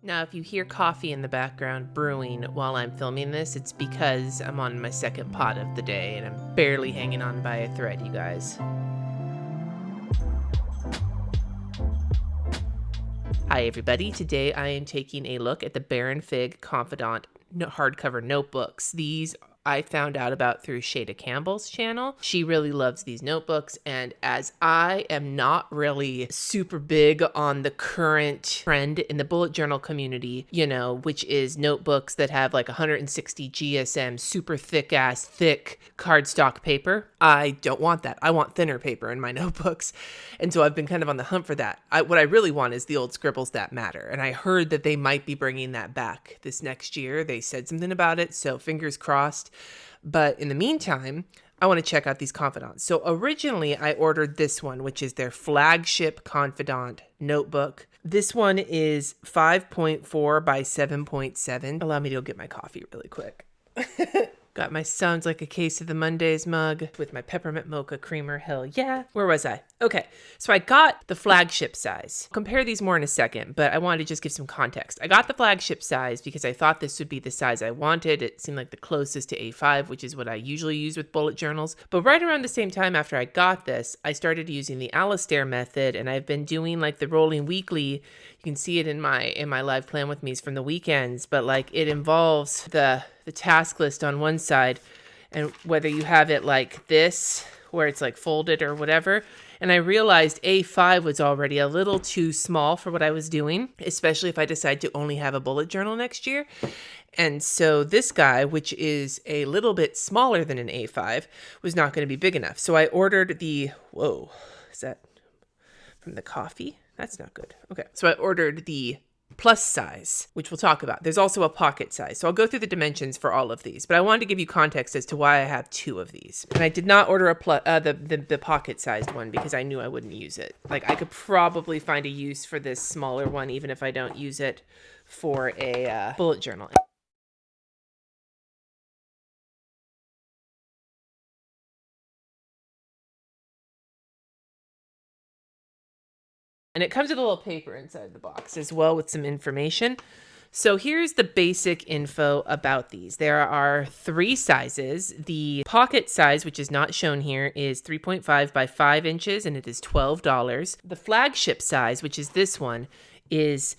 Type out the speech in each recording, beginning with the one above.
Now, if you hear coffee in the background brewing while I'm filming this, it's because I'm on my second pot of the day and I'm barely hanging on by a thread, you guys. Hi everybody, today I am taking a look at the Baron Fig Confidant hardcover notebooks. These I found out about through Shada Campbell's channel. She really loves these notebooks, and as I am not really super big on the current trend in the bullet journal community, you know, which is notebooks that have like 160 GSM, super thick cardstock paper. I don't want that. I want thinner paper in my notebooks. And so I've been kind of on the hunt for that. What I really want is the old scribbles that matter. And I heard that they might be bringing that back this next year. They said something about it, so fingers crossed. But in the meantime, I want to check out these Confidants. So originally I ordered this one, which is their flagship Confidant notebook. This one is 5.4 by 7.7. Allow me to go get my coffee really quick. Got my Sounds Like a Case of the Mondays mug with my peppermint mocha creamer. Hell yeah. Where was I? Okay, so I got the flagship size. I'll compare these more in a second, but I wanted to just give some context. I got the flagship size because I thought this would be the size I wanted. It seemed like the closest to A5, which is what I usually use with bullet journals. But right around the same time after I got this, I started using the Alistair method, and I've been doing like the rolling weekly. You can see it in my live plan with me's from the weekends, but like it involves the task list on one side, and whether you have it like this, where it's like folded or whatever. And I realized A5 was already a little too small for what I was doing, especially if I decide to only have a bullet journal next year. And so this guy, which is a little bit smaller than an A5, was not going to be big enough. So I ordered the, whoa, is that from the coffee? That's not good. Okay. So I ordered the plus size, which we'll talk about. There's also a pocket size. So I'll go through the dimensions for all of these, but I wanted to give you context as to why I have two of these. And I did not order the pocket sized one because I knew I wouldn't use it. Like I could probably find a use for this smaller one, even if I don't use it for a bullet journal. And it comes with a little paper inside the box as well with some information. So here's the basic info about these. There are three sizes. The pocket size, which is not shown here, is 3.5 by 5 inches, and it is $12. The flagship size, which is this one, is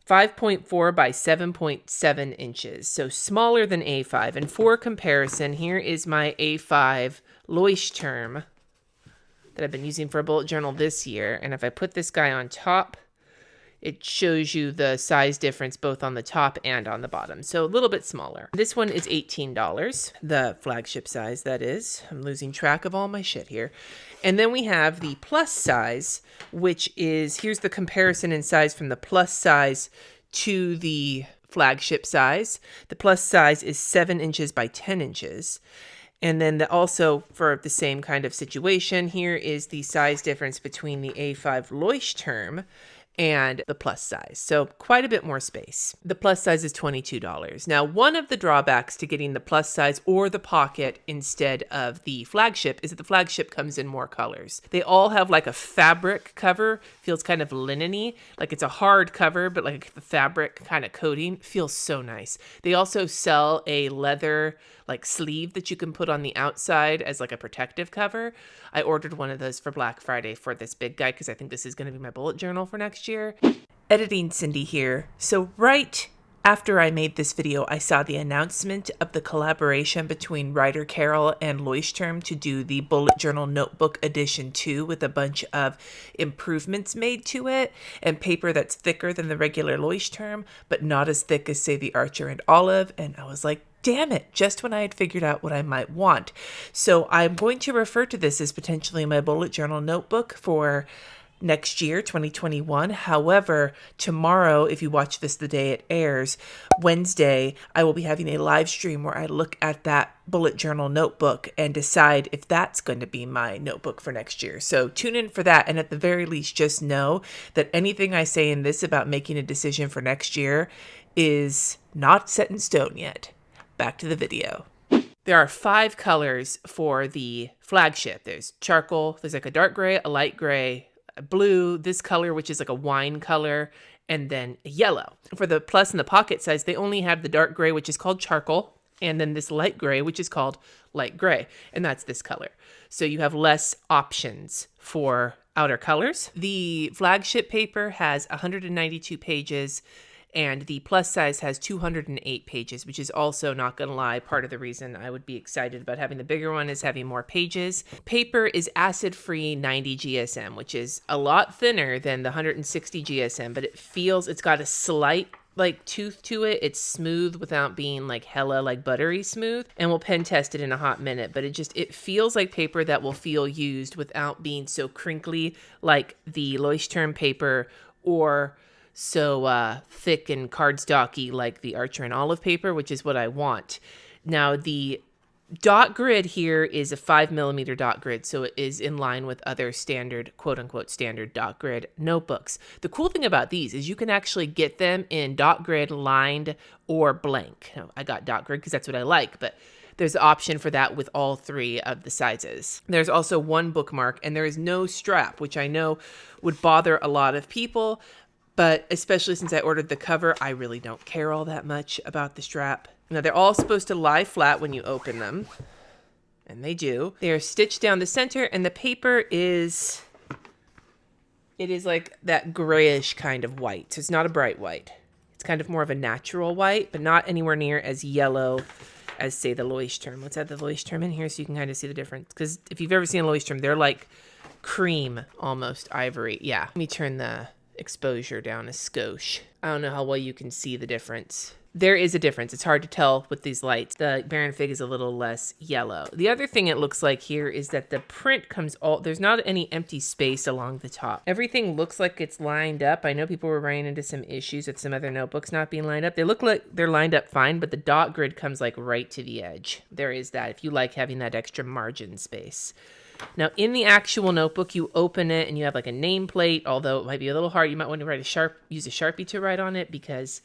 5.4 by 7.7 inches, so smaller than A5. And for comparison, here is my A5 Leuchtturm that I've been using for a bullet journal this year. And if I put this guy on top, it shows you the size difference both on the top and on the bottom. So a little bit smaller. This one is $18, the flagship size, that is. I'm losing track of all my shit here. And then we have the plus size, which is, here's the comparison in size from the plus size to the flagship size. The plus size is 7 inches by 10 inches. And then also for the same kind of situation, here is the size difference between the A5 Leuchtturm and the plus size. So quite a bit more space. The plus size is $22. Now, one of the drawbacks to getting the plus size or the pocket instead of the flagship is that the flagship comes in more colors. They all have like a fabric cover, feels kind of linen-y, like it's a hard cover, but like the fabric kind of coating feels so nice. They also sell a leather like sleeve that you can put on the outside as like a protective cover. I ordered one of those for Black Friday for this big guy because I think this is going to be my bullet journal for next year. Editing Cindy here. So right after I made this video, I saw the announcement of the collaboration between Ryder Carroll and Leuchtturm to do the Bullet Journal Notebook Edition 2 with a bunch of improvements made to it and paper that's thicker than the regular Leuchtturm, but not as thick as, say, the Archer and Olive. And I was like, damn it, just when I had figured out what I might want. So I'm going to refer to this as potentially my bullet journal notebook for next year, 2021. However, tomorrow, if you watch this the day it airs, Wednesday, I will be having a live stream where I look at that bullet journal notebook and decide if that's going to be my notebook for next year. So tune in for that. And at the very least, just know that anything I say in this about making a decision for next year is not set in stone yet. Back to the video. There are 5 colors for the flagship. There's charcoal, there's like a dark gray, a light gray, a blue, this color, which is like a wine color, and then yellow. For the plus and the pocket size, they only have the dark gray, which is called charcoal, and then this light gray, which is called light gray, and that's this color. So you have less options for outer colors. The flagship paper has 192 pages, and the plus size has 208 pages, which is also, not gonna lie, part of the reason I would be excited about having the bigger one is having more pages. Paper is acid-free 90 GSM, which is a lot thinner than the 160 GSM, but it's got a slight like tooth to it. It's smooth without being like hella like buttery smooth, and we'll pen test it in a hot minute, but it feels like paper that will feel used without being so crinkly like the Leuchtturm paper, or so thick and cardstocky like the Archer and Olive paper, which is what I want. Now the dot grid here is a 5mm dot grid, so it is in line with other standard, quote unquote, standard dot grid notebooks. The cool thing about these is you can actually get them in dot grid, lined, or blank. Now, I got dot grid because that's what I like, but there's an option for that with all three of the sizes. There's also one bookmark, and there is no strap, which I know would bother a lot of people, but especially since I ordered the cover, I really don't care all that much about the strap. Now, they're all supposed to lie flat when you open them, and they do. They are stitched down the center, and the paper is like that grayish kind of white. So it's not a bright white. It's kind of more of a natural white, but not anywhere near as yellow as, say, the Leuchtturm. Let's add the Leuchtturm in here so you can kind of see the difference. Because if you've ever seen a Leuchtturm, they're like cream, almost ivory. Yeah. Let me turn the exposure down a skosh. I don't know how well you can see the difference. There is a difference. It's hard to tell with these lights. The Baron Fig is a little less yellow. The other thing it looks like here is that the print comes there's not any empty space along the top. Everything looks like it's lined up. I know people were running into some issues with some other notebooks not being lined up. They look like they're lined up fine, but the dot grid comes like right to the edge. There is that, if you like having that extra margin space. Now, in the actual notebook, you open it and you have like a nameplate, although it might be a little hard. You might want to use a Sharpie to write on it because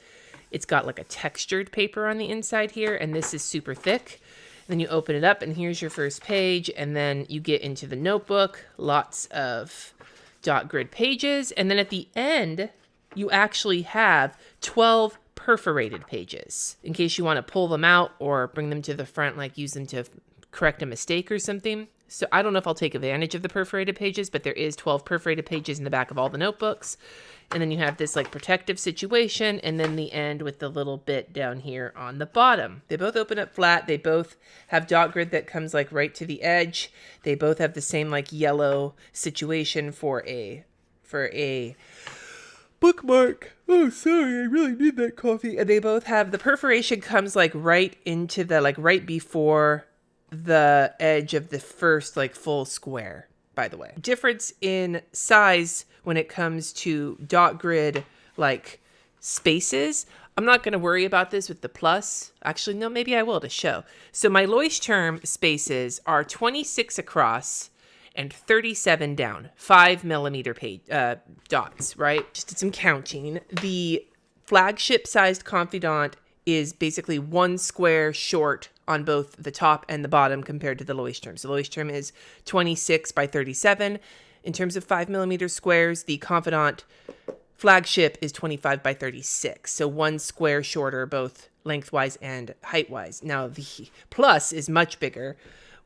it's got like a textured paper on the inside here, and this is super thick. Then you open it up, and here's your first page, and then you get into the notebook, lots of dot grid pages, and then at the end, you actually have 12 perforated pages in case you want to pull them out or bring them to the front, like use them to correct a mistake or something. So I don't know if I'll take advantage of the perforated pages, but there is 12 perforated pages in the back of all the notebooks. And then you have this like protective situation, and then the end with the little bit down here on the bottom. They both open up flat. They both have dot grid that comes like right to the edge. They both have the same like yellow situation for a bookmark. Oh, sorry, I really need that coffee. And they both have, the perforation comes like right into the, like right before the edge of the first like full square, by the way. Difference in size when it comes to dot grid like spaces. I'm not going to worry about this with the plus. Actually, no, maybe I will to show. So my Leuchtturm spaces are 26 across and 37 down, 5mm page dots, right? Just did some counting. The flagship sized Confidant is basically one square short on both the top and the bottom compared to the Leuchtturm. So the Leuchtturm is 26 by 37. In terms of 5mm squares, the Confidant flagship is 25 by 36. So one square shorter, both lengthwise and heightwise. Now the plus is much bigger,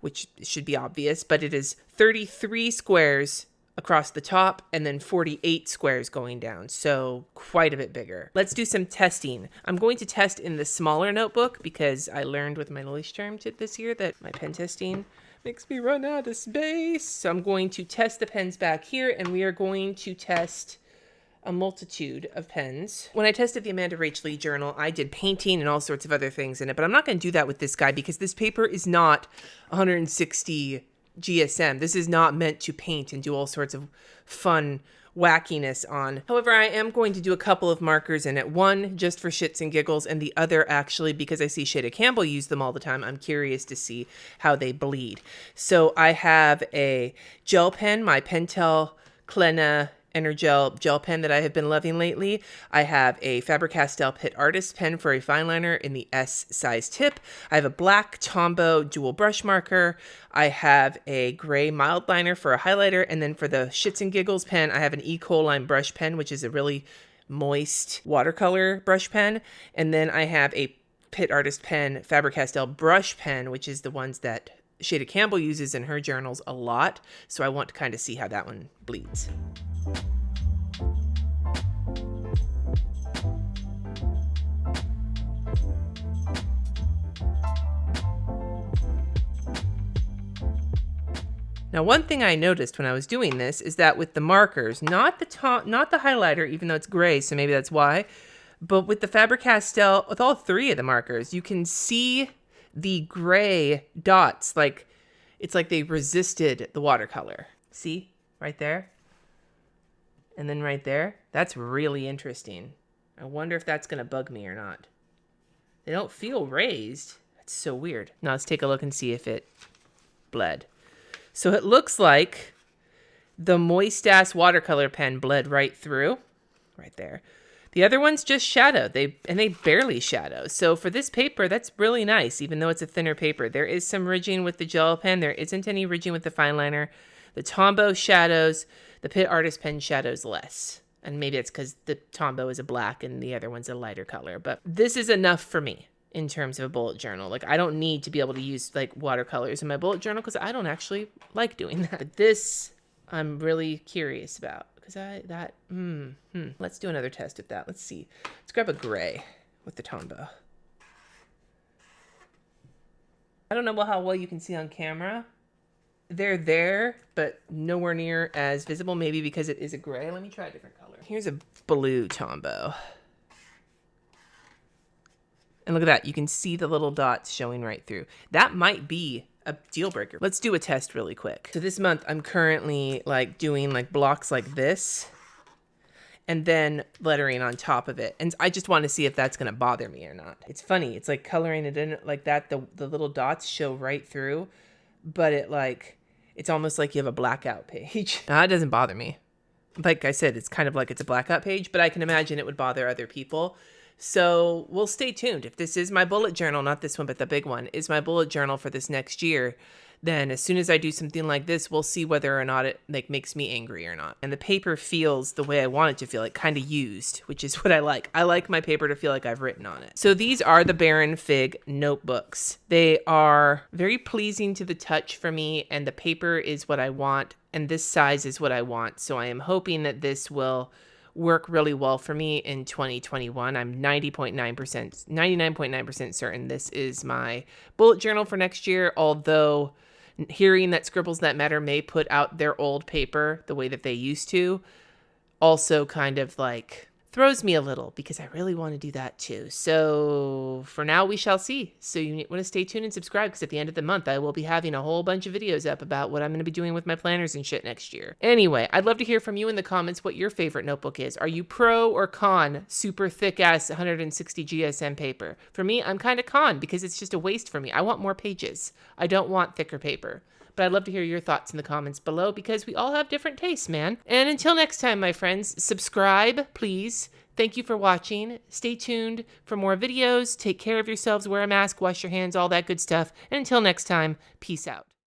which should be obvious, but it is 33 squares across the top and then 48 squares going down. So quite a bit bigger. Let's do some testing. I'm going to test in the smaller notebook because I learned with my Leuchtturm this year that my pen testing makes me run out of space. So I'm going to test the pens back here, and we are going to test a multitude of pens. When I tested the Amanda Rach Lee journal, I did painting and all sorts of other things in it, but I'm not going to do that with this guy because this paper is not 160 GSM. This is not meant to paint and do all sorts of fun wackiness on. However, I am going to do a couple of markers in it. One just for shits and giggles, and the other actually because I see Shada Campbell use them all the time. I'm curious to see how they bleed. So I have a gel pen, my Pentel Klena Energel gel pen that I have been loving lately. I have a Faber-Castell Pitt Artist pen for a fine liner in the S size tip. I have a black Tombow dual brush marker. I have a gray mild liner for a highlighter. And then for the shits and giggles pen, I have an E. coli brush pen, which is a really moist watercolor brush pen. And then I have a Pitt Artist Pen Faber-Castell brush pen, which is the ones that Shada Campbell uses in her journals a lot. So I want to kind of see how that one bleeds. Now, one thing I noticed when I was doing this is that with the markers, not the highlighter, even though it's gray, so maybe that's why, but with the Faber-Castell, with all three of the markers, you can see the gray dots, like it's like they resisted the watercolor. See? Right there? And then right there? That's really interesting. I wonder if that's going to bug me or not. They don't feel raised. That's so weird. Now let's take a look and see if it bled. So it looks like the moist-ass watercolor pen bled right through. Right there. The other ones just shadow. They barely shadow. So for this paper, that's really nice, even though it's a thinner paper. There is some ridging with the gel pen. There isn't any ridging with the fine liner. The Tombow shadows. The Pitt Artist Pen shadows less. And maybe it's because the Tombow is a black and the other one's a lighter color. But this is enough for me in terms of a bullet journal. Like, I don't need to be able to use like watercolors in my bullet journal because I don't actually like doing that. But this, I'm really curious about because let's do another test with that. Let's see. Let's grab a gray with the Tombow. I don't know how well you can see on camera. They're there, but nowhere near as visible, maybe because it is a gray. Let me try a different color. Here's a blue Tombow. And look at that. You can see the little dots showing right through. That might be a deal breaker. Let's do a test really quick. So this month I'm currently like doing like blocks like this and then lettering on top of it. And I just want to see if that's going to bother me or not. It's funny. It's like coloring it in like that. The little dots show right through, but it's almost like you have a blackout page. Now, that doesn't bother me. Like I said, it's kind of like it's a blackout page, but I can imagine it would bother other people. So we'll stay tuned. If this is my bullet journal, not this one, but the big one, is my bullet journal for this next year, then as soon as I do something like this, we'll see whether or not it like makes me angry or not. And the paper feels the way I want it to feel, like kind of used, which is what I like. I like my paper to feel like I've written on it. So these are the Baron Fig notebooks. They are very pleasing to the touch for me, and the paper is what I want, and this size is what I want. So I am hoping that this will work really well for me in 2021. I'm 99.9% certain this is my bullet journal for next year, although hearing that Scribbles That Matter may put out their old paper the way that they used to also kind of like throws me a little because I really want to do that too. So for now, we shall see. So you want to stay tuned and subscribe because at the end of the month, I will be having a whole bunch of videos up about what I'm going to be doing with my planners and shit next year. Anyway, I'd love to hear from you in the comments what your favorite notebook is. Are you pro or con super thick ass 160 GSM paper? For me, I'm kind of con because it's just a waste for me. I want more pages. I don't want thicker paper. But I'd love to hear your thoughts in the comments below because we all have different tastes, man. And until next time, my friends, subscribe, please. Thank you for watching. Stay tuned for more videos. Take care of yourselves, wear a mask, wash your hands, all that good stuff. And until next time, peace out.